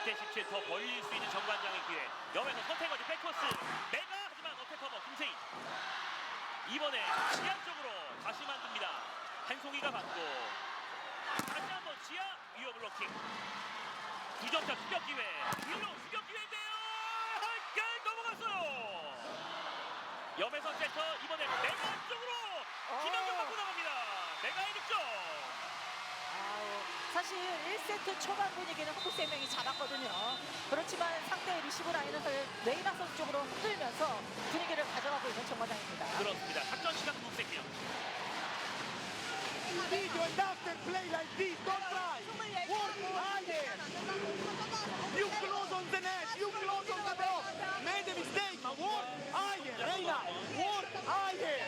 17대 17 더 벌릴 수 있는 정관장의 기회. 옆에서 서태거리 백코스 메가 하지만 어택커버 김세인. 이번에 지하 쪽으로 다시 만듭니다. 한송이가 받고 다시 한번 지하 위어 블로킹. 2점차 추격 기회. 윌로 추격 기회인데요. 넘어갔어요. 염혜선 세터 이번에 메가 쪽으로 김영경 받고 나갑니다. 메가의 득점. 사실 1세트 초반 분위기는 한국생명이 잡았거든요. 그렇지만 상대의 리시브 라인을 레이나 선수 쪽으로 흔들면서 분위기를 가져가고 있는 정관장입니다. 그렇습니다. 작전 시간 한국생명. Video and after play like this, don't try. Work higher. You close on the net, you close on the block. Made a mistake, but work higher. Reina, work higher.